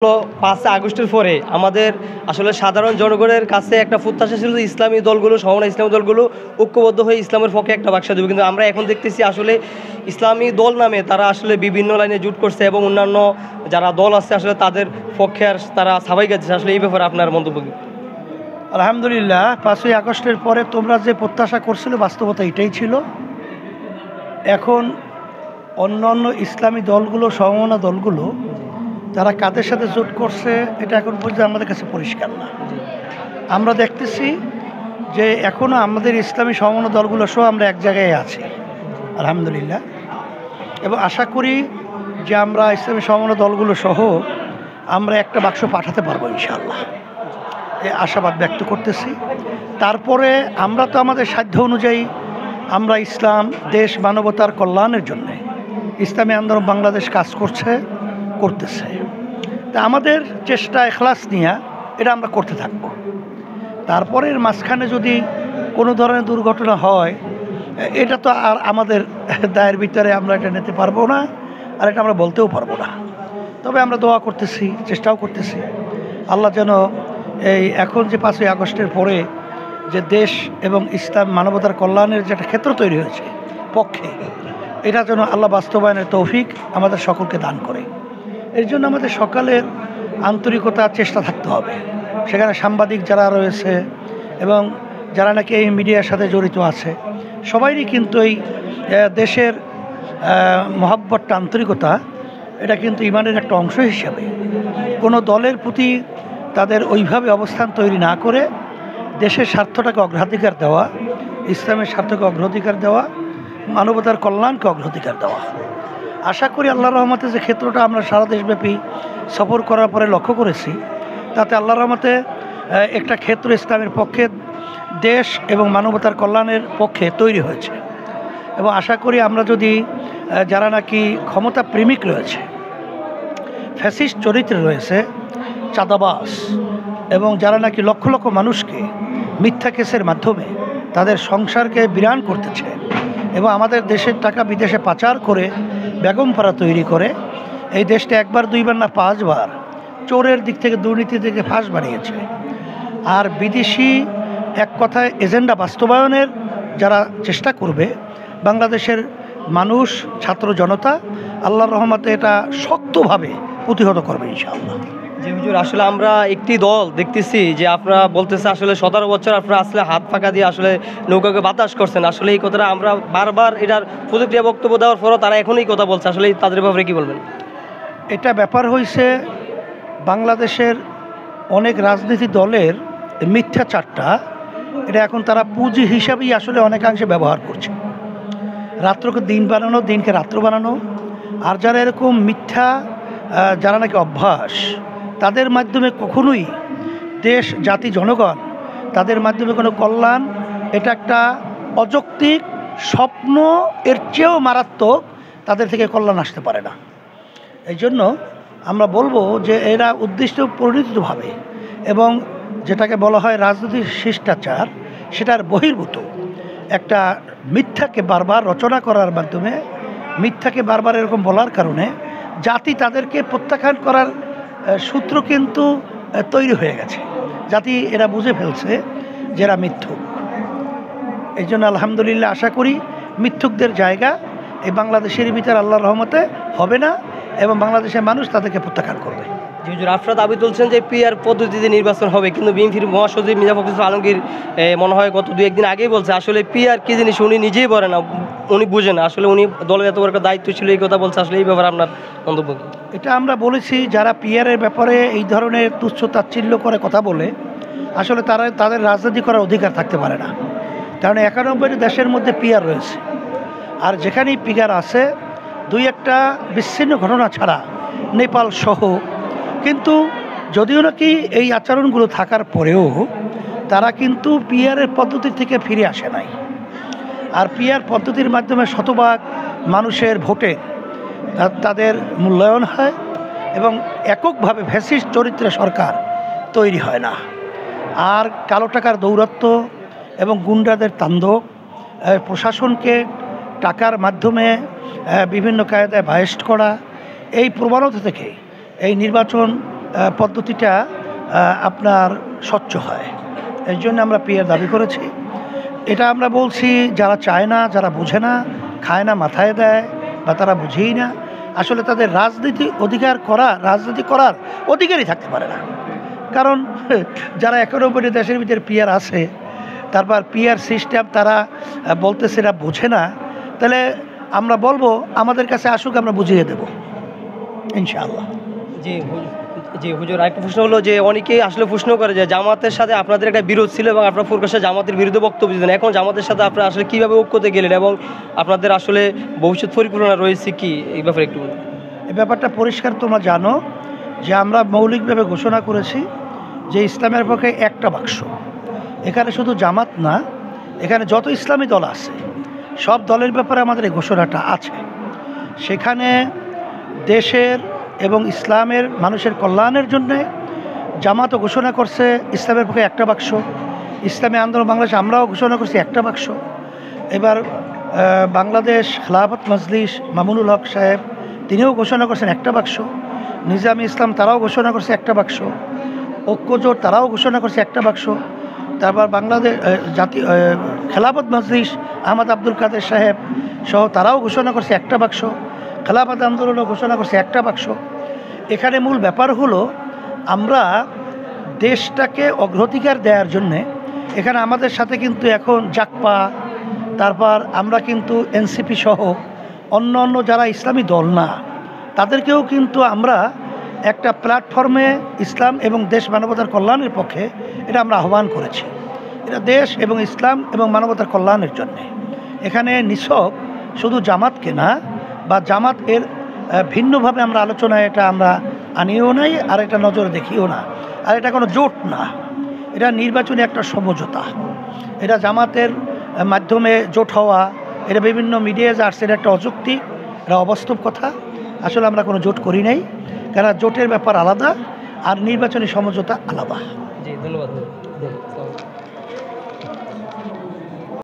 হলো 5 আগস্টের পরে আমাদের আসলে সাধারণ জনগণের কাছে একটা প্রত্যাশা ছিল যে ইসলামী দলগুলো সমমনা ইসলামী দলগুলো ঐক্যবদ্ধ হয়ে ইসলামের পক্ষে একটা বাক্সা দেবে, কিন্তু আমরা এখন দেখতেছি আসলে ইসলামী দল নামে তারা আসলে বিভিন্ন লাইনে জুট করছে এবং অন্যান্য যারা দল আছে আসলে তাদের পক্ষে আর তারা সাবাই গেছে। আসলে এই ব্যাপারে আপনার মন্তব্য কি? আলহামদুলিল্লাহ, 5ই আগস্টের পরে তোমরা যে প্রত্যাশা করছিলে বাস্তবতা এটাই ছিল। এখন অন্য ইসলামী দলগুলো সমমনা দলগুলো তারা কাদের সাথে জোট করছে এটা এখন পর্যন্ত আমাদের কাছে পরিষ্কার না। আমরা দেখতেছি যে এখনও আমাদের ইসলামী সমমনা দলগুলো সহ আমরা এক জায়গায় আছি আলহামদুলিল্লাহ, এবং আশা করি যে আমরা ইসলামী সমমনা দলগুলো সহ আমরা একটা বাক্স পাঠাতে পারবো ইনশাআল্লাহ, এই আশাবাদ ব্যক্ত করতেছি। তারপরে আমরা তো আমাদের সাধ্য অনুযায়ী আমরা ইসলাম দেশ মানবতার কল্যাণের জন্যে ইসলামী আন্দোলন বাংলাদেশ কাজ করতেছে। তা আমাদের চেষ্টা এখলাস নিয়ে এটা আমরা করতে থাকব। তারপরের মাঝখানে যদি কোনো ধরনের দুর্ঘটনা হয় এটা তো আর আমাদের দায়ের ভিতরে আমরা এটা নিতে পারবো না, আর এটা আমরা বলতেও পারবো না। তবে আমরা দোয়া করতেছি, চেষ্টাও করতেছি আল্লাহ যেন এই এখন যে 5ই আগস্টের পরে যে দেশ এবং ইসলাম মানবতার কল্যাণের যে একটা ক্ষেত্র তৈরি হয়েছে পক্ষে, এটা যেন আল্লাহ বাস্তবায়নের তৌফিক আমাদের সকলকে দান করে। এর জন্য আমাদের সকালের আন্তরিকতা চেষ্টা থাকতে হবে। সেখানে সাংবাদিক যারা রয়েছে এবং যারা নাকি এই মিডিয়ার সাথে জড়িত আছে সবাইরই কিন্তু এই দেশের মহব্বতটা আন্তরিকতা এটা কিন্তু ইমানের একটা অংশ হিসাবে কোনো দলের প্রতি তাদের ওইভাবে অবস্থান তৈরি না করে দেশের স্বার্থটাকে অগ্রাধিকার দেওয়া, ইসলামের স্বার্থকে অগ্রাধিকার দেওয়া, মানবতার কল্যাণকে অগ্রাধিকার দেওয়া। আশা করি আল্লাহর রহমতে যে ক্ষেত্রটা আমরা সারা দেশব্যাপী সফর করার পরে লক্ষ্য করেছি তাতে আল্লাহর রহমতে একটা ক্ষেত্র ইসলামের পক্ষে দেশ এবং মানবতার কল্যাণের পক্ষে তৈরি হয়েছে। এবং আশা করি আমরা যদি যারা নাকি ক্ষমতা প্রেমিক রয়েছে, ফ্যাসিস্ট চরিত্রে রয়েছে, চাঁদাবাজ এবং যারা নাকি লক্ষ লক্ষ মানুষকে মিথ্যা কেসের মাধ্যমে তাদের সংসারকে বিরান করতেছে এবং আমাদের দেশের টাকা বিদেশে পাচার করে বেগমপাড়া তৈরি করে এই দেশটা একবার দুইবার না 5বার চোরের দিক থেকে দুর্নীতির দিকে ফাঁস বানিয়েছে। আর বিদেশি এক কথায় এজেন্ডা বাস্তবায়নের যারা চেষ্টা করবে বাংলাদেশের মানুষ, ছাত্র জনতা আল্লাহর রহমতে এটা শক্তভাবে প্রতিহত করবে ইনশাআল্লাহ। জি হুজুর, আসলে আমরা একটি দল দেখতেছি যে আপনারা বলতেছে আসলে 17 বছর আপনারা আসলে হাত ফাঁকা দিয়ে আসলে নৌকাকে বাতাস করছেন। আসলে এই কথাটা আমরা বারবার এটার প্রতিক্রিয়া বক্তব্য দেওয়ার পরও তারা এখনই কথা বলছে, আসলে তাদের ব্যাপারে কী বলবেন? এটা ব্যাপার হয়েছে বাংলাদেশের অনেক রাজনীতি দলের মিথ্যাচারটা এটা এখন তারা পুঁজি হিসাবেই আসলে অনেকাংশে ব্যবহার করছে। রাত্রকে দিন বানানো, দিনকে রাত্র বানানো, আর যারা এরকম মিথ্যা যারা নাকি অভ্যাস তাদের মাধ্যমে কখনোই দেশ, জাতি, জনগণ তাদের মাধ্যমে কোনো কল্যাণ, এটা একটা অযৌক্তিক স্বপ্ন, এর চেয়েও মারাত্মক তাদের থেকে কল্যাণ আসতে পারে না। এই জন্য আমরা বলবো যে এরা উদ্দিষ্ট পরিণতভাবে এবং যেটাকে বলা হয় রাজনৈতিক শিষ্টাচার সেটার বহির্ভূত একটা মিথ্যাকে বারবার রচনা করার মাধ্যমে, মিথ্যাকে বারবার এরকম বলার কারণে জাতি তাদেরকে প্রত্যাখ্যান করার সূত্র কিন্তু তৈরি হয়ে গেছে। জাতি এরা বুঝে ফেলছে যে এরা মিথ্যুক। এই জন্য আলহামদুলিল্লাহ আশা করি মিথ্যুকদের জায়গা এই বাংলাদেশের ভিতরে আল্লাহর রহমতে হবে না এবং বাংলাদেশের মানুষ তাদেরকে প্রত্যাখ্যান করবে। জি হুজুর, আপনারা দাবি তুলছেন যে পিআর পদ্ধতিতে নির্বাচন হবে, কিন্তু বিএনপির মহাসচিব মির্জা ফখরুল আলমগীর মনে হয় গত 2-1 দিন আগেই বলছে আসলে পিআর কী জিনিস উনি নিজেই বলে না, উনি বুঝে না। আসলে উনি দলের এত বড় একটা দায়িত্ব ছিল এই কথা বলছে, আসলে এই ব্যাপারে আপনার মন্তব্য? এটা আমরা বলেছি যারা পিআরের ব্যাপারে এই ধরনের তুচ্ছ তাচ্ছিল্য করে কথা বলে আসলে তাদের রাজনীতি করার অধিকার থাকতে পারে না। কারণ 91টি দেশের মধ্যে পিআর রয়েছে, আর যেখানেই পিআর আছে 2-1টা বিচ্ছিন্ন ঘটনা ছাড়া নেপাল সহ, কিন্তু যদিও নাকি এই আচরণগুলো থাকার পরেও তারা কিন্তু পিআরের পদ্ধতি থেকে ফিরে আসে নাই। আর পিআর পদ্ধতির মাধ্যমে শতভাগ মানুষের ভোটে তাদের মূল্যায়ন হয় এবং এককভাবে ফ্যাসিস্ট চরিত্রে সরকার তৈরি হয় না। আর কালো টাকার দৌরাত্ম্য এবং গুন্ডাদের তাণ্ডব, প্রশাসনকে টাকার মাধ্যমে বিভিন্ন কায়দায় বায়েস্ট করা, এই প্রবণতা থেকে এই নির্বাচন পদ্ধতিটা আপনার স্বচ্ছ হয়। এই জন্য আমরা পিয়ার দাবি করেছি। এটা আমরা বলছি যারা চায় না, যারা বোঝে না, খায় না, মাথায় দেয়, বা তারা বুঝেই না, আসলে তাদের রাজনীতি করার অধিকারই থাকতে পারে না। কারণ যারা 91টি দেশের ভিতরে পিয়ার আছে, তারপর পিয়ার সিস্টেম তারা বলতেছে এরা বোঝে না, তাহলে আমরা বলবো আমাদের কাছে আসুক, আমরা বুঝিয়ে দেব ইনশাআল্লাহ। জি হুজুর, আরেকটা প্রশ্ন হলো যে অনেকে আসলে প্রশ্ন করে যে জামাতের সাথে আপনাদের একটা বিরোধ ছিল এবং আপনারা প্রকাশ্যে জামাতের বিরুদ্ধে বক্তব্য দিতেন, এখন জামাতের সাথে আপনারা আসলে কীভাবে ঐক্যতে গেলেন এবং আপনাদের আসলে ভবিষ্যৎ পরিকল্পনা রয়েছে কি, এই ব্যাপারে একটু বলুন। এই ব্যাপারটা পরিষ্কার, তোমরা জানো যে আমরা মৌলিকভাবে ঘোষণা করেছি যে ইসলামের পক্ষে একটা বাক্স। এখানে শুধু জামাত না, এখানে যত ইসলামী দল আছে সব দলের ব্যাপারে আমাদের এই ঘোষণাটা আছে। সেখানে দেশের এবং ইসলামের মানুষের কল্যাণের জন্যে জামাতও ঘোষণা করছে ইসলামের পক্ষে একটা বাক্স, ইসলামী আন্দোলন বাংলাদেশ আমরাও ঘোষণা করছি একটা বাক্স। এবার বাংলাদেশ খেলাফত মজলিস মামুনুল হক সাহেব তিনিও ঘোষণা করছেন একটা বাক্স, নিজামী ইসলাম তারাও ঘোষণা করছে একটা বাক্স, ঐক্যজোট তারাও ঘোষণা করছে একটা বাক্স, তারপর বাংলাদেশ খেলাফত মজলিস আহমদ আব্দুল কাদের সাহেব সহ তারাও ঘোষণা করছে একটা বাক্স, খেলাফত আন্দোলনও ঘোষণা করছে একটা বাক্স। এখানে মূল ব্যাপার হলো আমরা দেশটাকে অগ্রাধিকার দেওয়ার জন্যে এখানে আমাদের সাথে কিন্তু এখন জাকপা, তারপর আমরা কিন্তু এনসিপি সহ অন্য অন্য যারা ইসলামী দল না তাদেরকেও কিন্তু আমরা একটা প্ল্যাটফর্মে ইসলাম এবং দেশ মানবতার কল্যাণের পক্ষে এটা আমরা আহ্বান করেছি। এটা দেশ এবং ইসলাম এবং মানবতার কল্যাণের জন্যে। এখানে নিছক শুধু জামাতকে না, বা জামাত এর ভিন্নভাবে আমরা আলোচনায় এটা আমরা আনিও নাই, আর এটা নজরে দেখিও না, আর এটা কোনো জোট না, এটা নির্বাচনী একটা সমঝোতা। এটা জামাতের মাধ্যমে জোট হওয়া, এটা বিভিন্ন মিডিয়ায় আসছে, এটা একটা অযৌক্তিক, এটা অবাস্তব কথা। আসলে আমরা কোনো জোট করি নাই, কারণ জোটের ব্যাপার আলাদা আর নির্বাচনী সমঝোতা আলাদা। জি ধন্যবাদ।